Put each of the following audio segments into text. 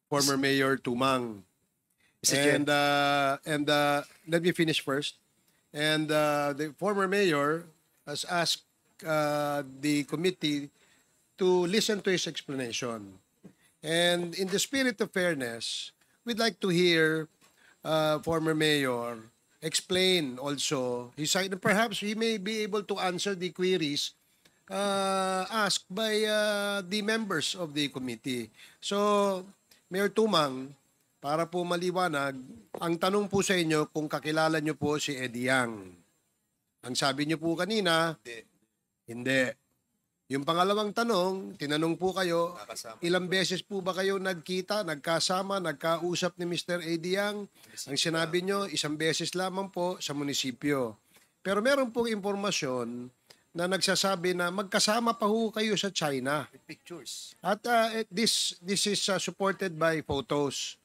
former Mayor Tumang. And let me finish first. And the former mayor has asked the committee to listen to his explanation. And in the spirit of fairness, we'd like to hear former mayor explain also his side. Perhaps he may be able to answer the queries asked by the members of the committee. So, Mayor Tumang, para po maliwanag, ang tanong po sa inyo kung kakilala nyo po si Eddie Yang. Ang sabi nyo po kanina, hindi. Yung pangalawang tanong, tinanong po kayo, ilang beses po ba kayo nagkita, nagkasama, nagkausap ni Mr. Eddie Yang? Ang sinabi nyo, isang beses lamang po sa munisipyo. Pero meron pong impormasyon na nagsasabi na magkasama pa ho kayo sa China. Pictures. At this is supported by photos.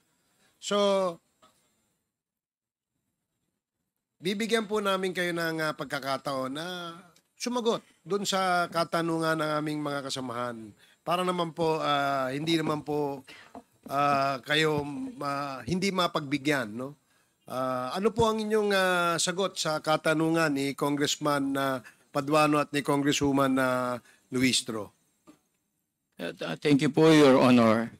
So, bibigyan po namin kayo ng pagkakataon na sumagot dun sa katanungan ng aming mga kasamahan. Para naman po, hindi naman po kayo hindi mapagbigyan. No? Ano po ang inyong sagot sa katanungan ni Congressman Paduano at ni Congresswoman Luistro? Thank you po, Your Honor.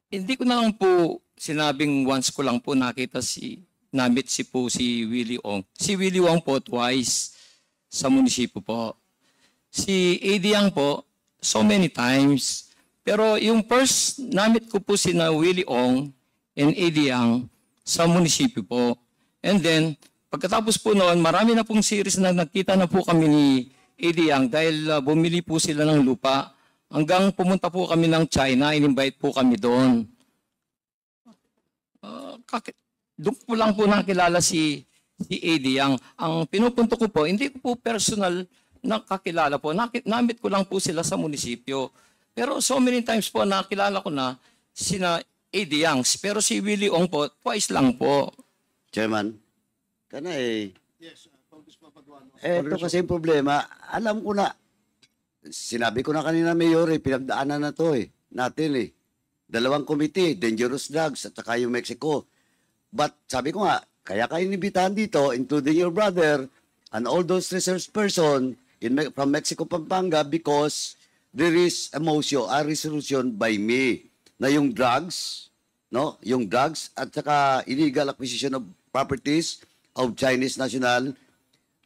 Hindi ko na lang po sinabing once ko lang po nakita namit si Willie Ong. Si Willie Ong po twice sa munisipyo po. Si Eddie Yang po, so many times. Pero yung first namit ko po si Willie Ong and Eddie Yang sa munisipyo po. And then, pagkatapos po noon, marami na pong series na nakita na po kami ni Eddie Yang dahil bumili po sila ng lupa. Hanggang pumunta po kami ng China, in-invite po kami doon. Doon po lang po nakilala si Eddie Yang. Ang pinupunto ko po, hindi ko po personal nakakilala po. Namit ko lang po sila sa munisipyo. Pero so many times po nakilala ko na sina Eddie Yang. Pero si Willie Ong po, twice lang po. Chairman, Yes, Congressman Paduano. ito kasi yung problema. Alam ko na, sinabi ko na kanina, Mayor, pinagdaanan na to natin Dalawang committee, dangerous drugs at saka yung Mexico. But sabi ko nga, kaya kayo inibitahan dito, including your brother and all those research person from Mexico, Pampanga, because there is a resolution by me na yung drugs, yung drugs at saka illegal acquisition of properties of Chinese national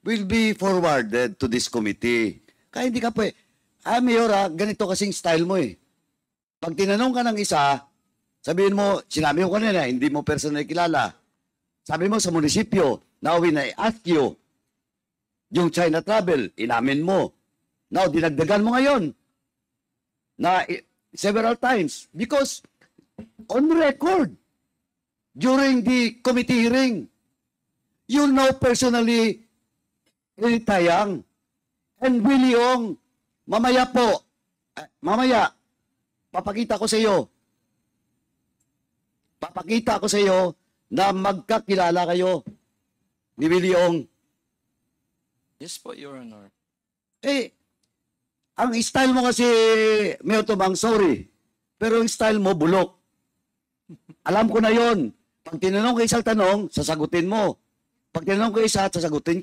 will be forwarded to this committee. Kaya hindi ka Mayor, ganito kasing style mo Pag tinanong ka ng isa, sabihin mo, sinabi ko kanina, hindi mo personal kilala. Sabi mo sa munisipyo, now when I ask you, yung China travel, inamin mo. Now, dinagdagan mo ngayon na several times because on record, during the committee hearing, you know personally Eddie Yang and Willie Ong. Mamaya, papakita ko sa iyo na magkakilala kayo ni Willie Ong. Yes po, Your Honor. Ang style mo kasi, Mayor Tumang, sorry, pero ang style mo, bulok. Alam ko na yon. Pag tinanong ko isang tanong, sasagutin mo. Pag tinanong ko isa, sasagutin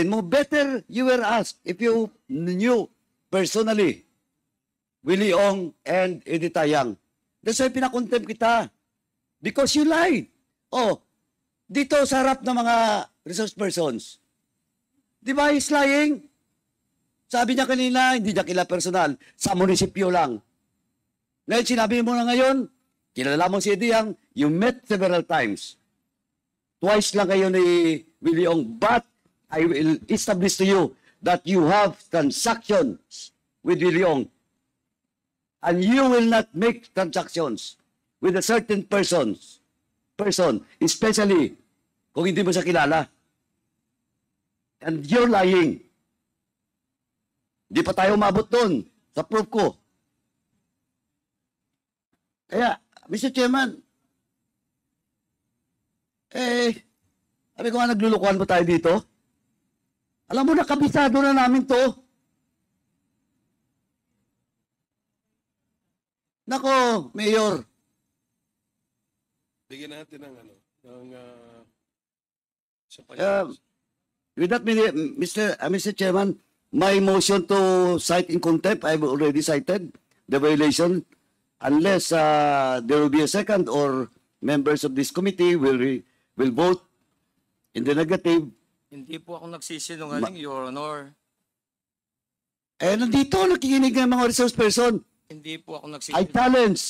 mo. Better you were asked if you knew personally Willie Ong and Eddie Yang. That's why pinakontempt kita. Because you lied. Dito sa harap ng mga resource persons. Di ba he's lying? Sabi niya kanina, hindi niya kilala personal. Sa munisipyo lang. Ngayon, sinabi mo na ngayon, kilala mo si Eddie Yang, you met several times. Twice lang kayo ni Willie Ong. But I will establish to you that you have transactions with Willie Ong. And you will not make transactions with a certain person, especially kung hindi mo siya kilala. And you're lying. Di pa tayo umabot doon sa proof ko. Kaya, Mr. Chairman, sabi ko nga, naglulukuhan mo tayo dito. Alam mo na, kabisado na namin to. Nako, Mayor. Bigyan natin ng ano, ng isa pa Uh, with that, Mr. Chairman, my motion to cite in contempt, I've already cited the violation. Unless there will be a second or members of this committee will vote in the negative. Hindi po ako nagsisinungaling, Your Honor. Nandito, nakikinig ng mga resource person. Hindi po ako I nagsisinungaling. challenge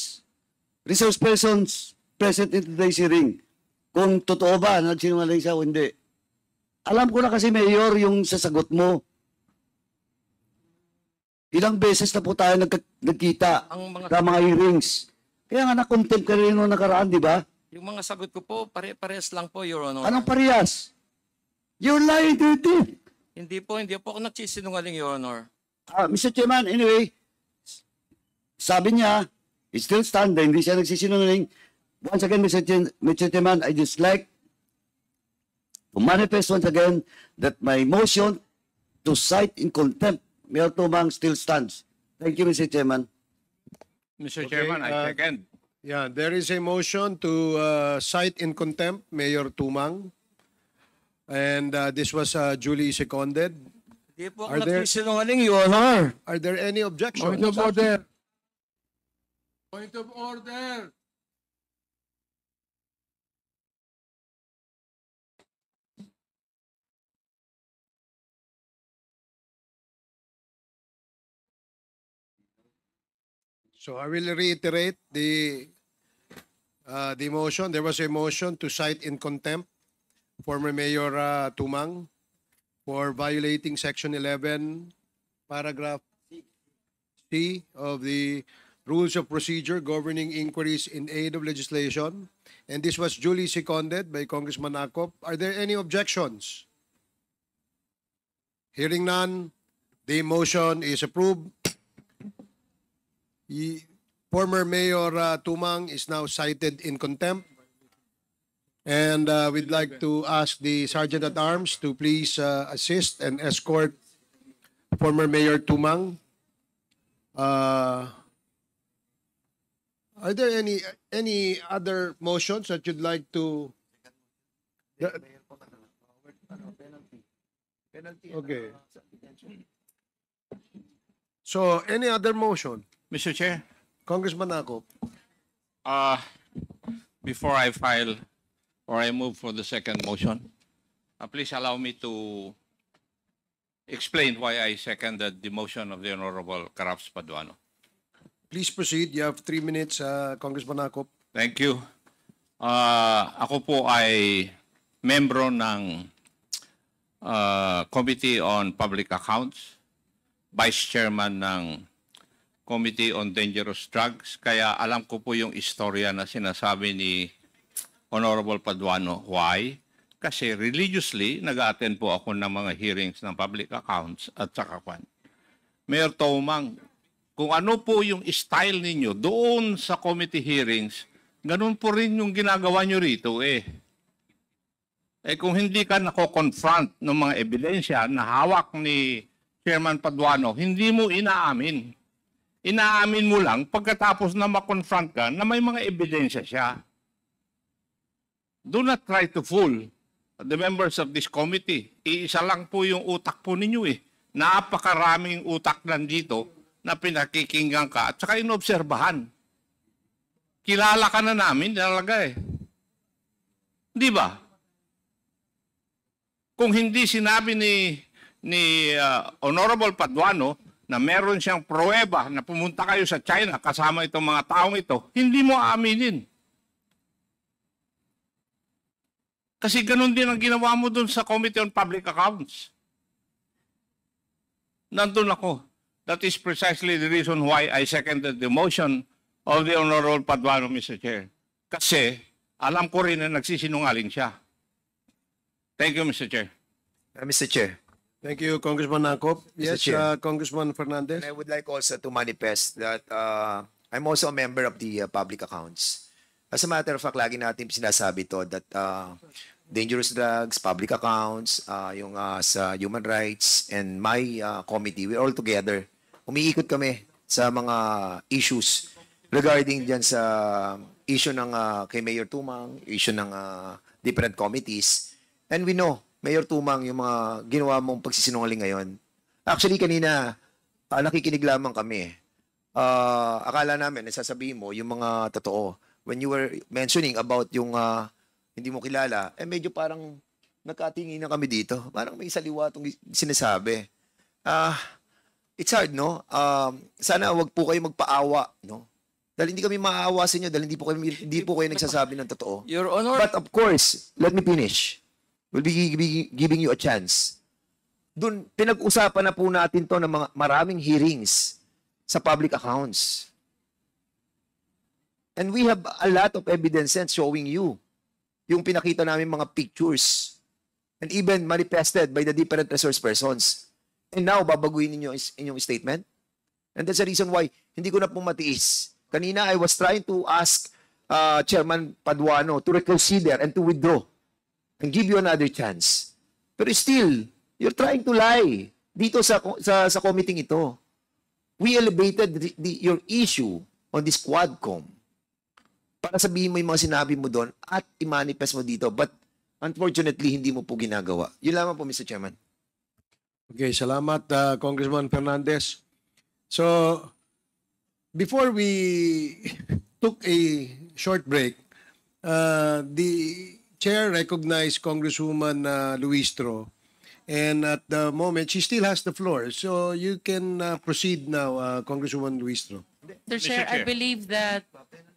resource persons present in today's hearing kung totoo ba na nagsinungaling siya o hindi. Alam ko na kasi, Mayor, yung sasagot mo. Ilang beses na po tayo nagkita Ang mga, sa mga hearings. Kaya nga na-contempt ka rin nung nakaraan, di ba? yung mga sagot ko po, pare-pares lang po, Your Honor. Anong parehas? You're lying to your teeth. Hindi po ako nagsisinungaling, Your Honor. Mr. Chairman, anyway, sabi niya, it still stand, hindi siya nagsisinungaling. Once again, Mr. Chairman, I just like to manifest once again that my motion to cite in contempt Mayor Tumang still stands. Thank you, Mr. Chairman. Mr. Okay, Chairman, I second. Yeah, there is a motion to cite in contempt Mayor Tumang. And this was duly seconded. Hindi po Are ako there- nagsisinungaling, Your Honor. Are there any objections? Point of order. Point of order. So I will reiterate the motion. There was a motion to cite in contempt former Mayor Tumang for violating Section 11, Paragraph C of the Rules of Procedure governing inquiries in aid of legislation. And this was duly seconded by Congressman Akop. Are there any objections? Hearing none, the motion is approved. Former Mayor Tumang is now cited in contempt. And we'd like to ask the Sergeant at Arms to please assist and escort former Mayor Tumang. Are there any other motions that you'd like to? Okay. So any other motion? Mr. Chair, Congressman Akop. before I file or I move for the second motion, please allow me to explain why I seconded the motion of the Honorable Caraps Paduano. Please proceed. You have 3 minutes, Congressman Akop. Thank you. Ako po ay membro ng Committee on Public Accounts, Vice Chairman ng Committee on Dangerous Drugs, kaya alam ko po yung istorya na sinasabi ni Honorable Paduano. Why? Kasi religiously, nag-attend po ako ng mga hearings ng public accounts at saka kwan. Mayor Tumang, kung ano po yung style ninyo doon sa committee hearings, ganun po rin yung ginagawa nyo rito eh. Kung hindi ka nako-confront ng mga ebidensya na hawak ni Chairman Paduano, hindi mo inaamin. Inaamin mo lang pagkatapos na ma-confront ka na may mga ebidensya siya. Do not try to fool the members of this committee. Iisa lang po yung utak po ninyo eh. Napakaraming utak nandito na pinakikinggan ka at saka inobserbahan. Kilala ka na namin talaga eh. Di ba? Kung hindi sinabi ni Honorable Paduano na meron siyang pruweba na pumunta kayo sa China kasama itong mga taong ito, hindi mo aaminin. Kasi ganun din ang ginawa mo dun sa Committee on Public Accounts. Nandun ako. That is precisely the reason why I seconded the motion of the Honorable Paduano, Mr. Chair. Kasi alam ko rin na nagsisinungaling siya. Thank you, Mr. Chair. Mr. Chair, Thank you, Congressman Akop. Yes, Chair. Congressman Fernandez. I would like also to manifest that I'm also a member of the Public Accounts. As a matter of fact, lagi natin sinasabi to that dangerous drugs, public accounts, yung sa human rights, and my committee, we're all together. Umiikot kami sa mga issues regarding dyan sa issue ng kay Mayor Tumang, issue ng different committees. And we know, Mayor Tumang, yung mga ginawa mong pagsisinungaling ngayon. Actually, kanina, nakikinig lamang kami. Akala namin, nasasabihin mo yung mga totoo. When you were mentioning about yung hindi mo kilala, medyo parang nagkatingin na kami dito. Parang may saliwa itong sinasabi. It's hard, no? Sana wag po kayo magpaawa, no? Dahil hindi kami maaawa sa inyo, dahil hindi po kayo nagsasabi ng totoo. Your Honor, But of course, let me finish. We'll be giving you a chance. Doon, pinag-usapan na po natin to ng mga maraming hearings sa public accounts. And we have a lot of evidences showing you yung pinakita namin mga pictures and even manifested by the different resource persons. And now, babaguhin ninyo inyong statement? And that's the reason why hindi ko na po matiis. Kanina, I was trying to ask Chairman Paduano to reconsider and to withdraw and give you another chance. Pero still, you're trying to lie dito sa committee ito. We elevated your issue on this Quadcom para sabihin mo yung mga sinabi mo doon at i-manifest mo dito. But unfortunately, hindi mo po ginagawa. Yun lamang po, Mr. Chairman. Okay, salamat, Congressman Fernandez. So, before we took a short break, the chair recognized Congresswoman Luistro, and at the moment, she still has the floor. So, you can proceed now, Congresswoman Luistro. Mr. Chair, I Chair. believe that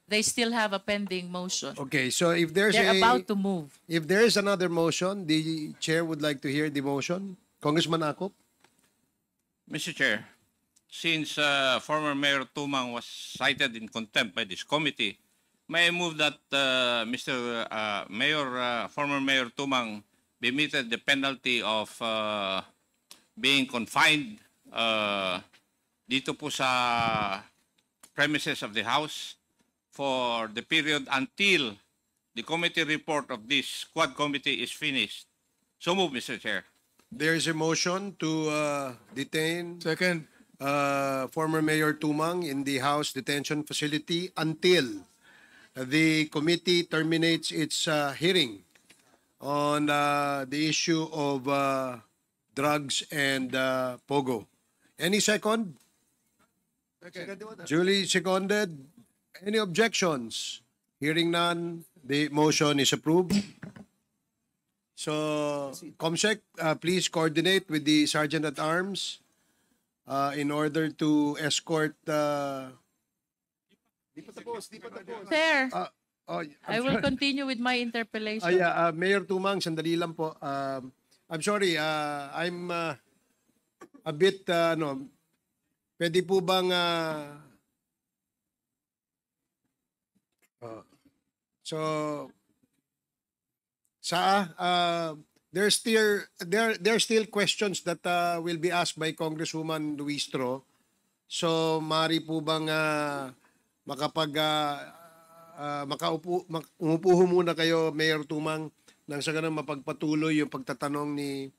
they still have a pending motion. Okay, so if there's They're about to move. if there is another motion, the chair would like to hear the motion. Congressman Akop? Mr. Chair, since former Mayor Tumang was cited in contempt by this committee, may I move that former Mayor Tumang be meted the penalty of being confined dito po sa premises of the House for the period until the committee report of this Quad Committee is finished. So move, Mr. Chair. There is a motion to detain former Mayor Tumang in the House detention facility until the committee terminates its hearing on the issue of drugs and POGO. Any second? Duly seconded. Any objections? Hearing none, the motion is approved. So, Comsec, please coordinate with the Sergeant at Arms in order to escort. Sir, Oh, I will continue with my interpellation. yeah, Mayor Tumang, sandali lang po. I'm sorry, I'm a bit, pwede po bang, so, there's still questions that will be asked by Congresswoman Luistro. So, mari po bang umupo ho muna kayo, Mayor Tumang, nang sa ganun mapagpatuloy yung pagtatanong ni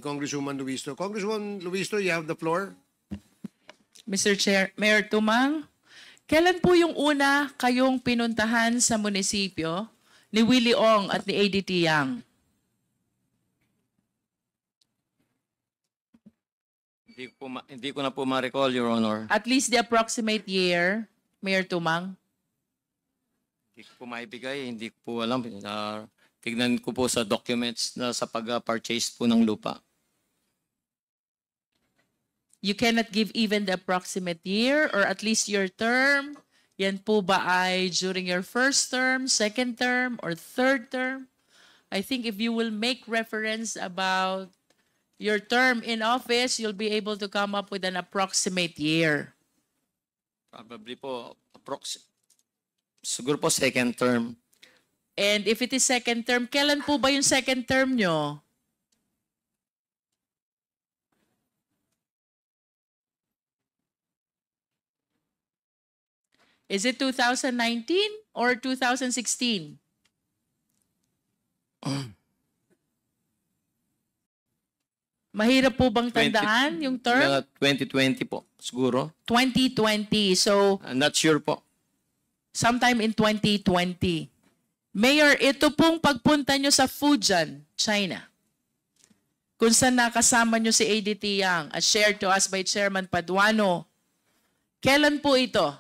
Congresswoman Luistro. Congresswoman Luistro, you have the floor. Mr. Chair, Mayor Tumang, kailan po yung una kayong pinuntahan sa munisipyo ni Willie Ong at ni ADT Yang? hindi ko na po ma-recall, Your Honor. At least the approximate year, Mayor Tumang? Hindi ko po maibigay, hindi ko po alam. Tignan ko po sa documents na sa pag-purchase po ng lupa. You cannot give even the approximate year or at least your term? Yan po ba ay during your first term, second term, or third term? I think if you will make reference about your term in office, you'll be able to come up with an approximate year. Probably po, siguro po second term. And if it is second term, kailan po ba yung second term nyo? Is it 2019 or 2016? Mahirap po bang tandaan yung term? Mga 2020 po, siguro. 2020. So, I'm not sure po. sometime in 2020. Mayor, ito pong pagpunta nyo sa Fujian, China, kung saan nakasama nyo si ADT Yang as shared to us by Chairman Paduano. Kailan po ito?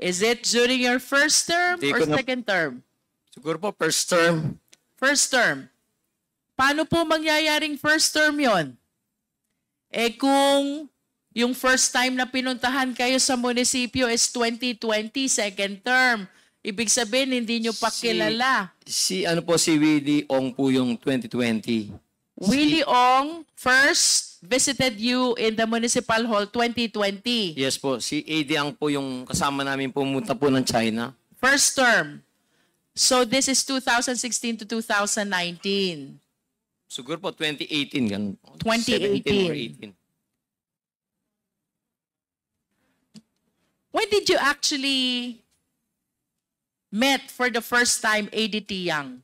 Is it during your first term Hindi or ko na- second term? Siguro po first term. First term. Paano po mangyayaring first term yon? Eh kung yung first time na pinuntahan kayo sa munisipyo is 2020, second term. Ibig sabihin, hindi nyo pa kilala. Si Willie Ong po yung 2020. Willie Ong first visited you in the Municipal Hall 2020. Yes po, si Ang po yung kasama namin pumunta po ng China. First term. So this is 2016 to 2019. Siguro po 2018 ganun. 2018. 17 or 18. When did you actually met for the first time ADT Yang?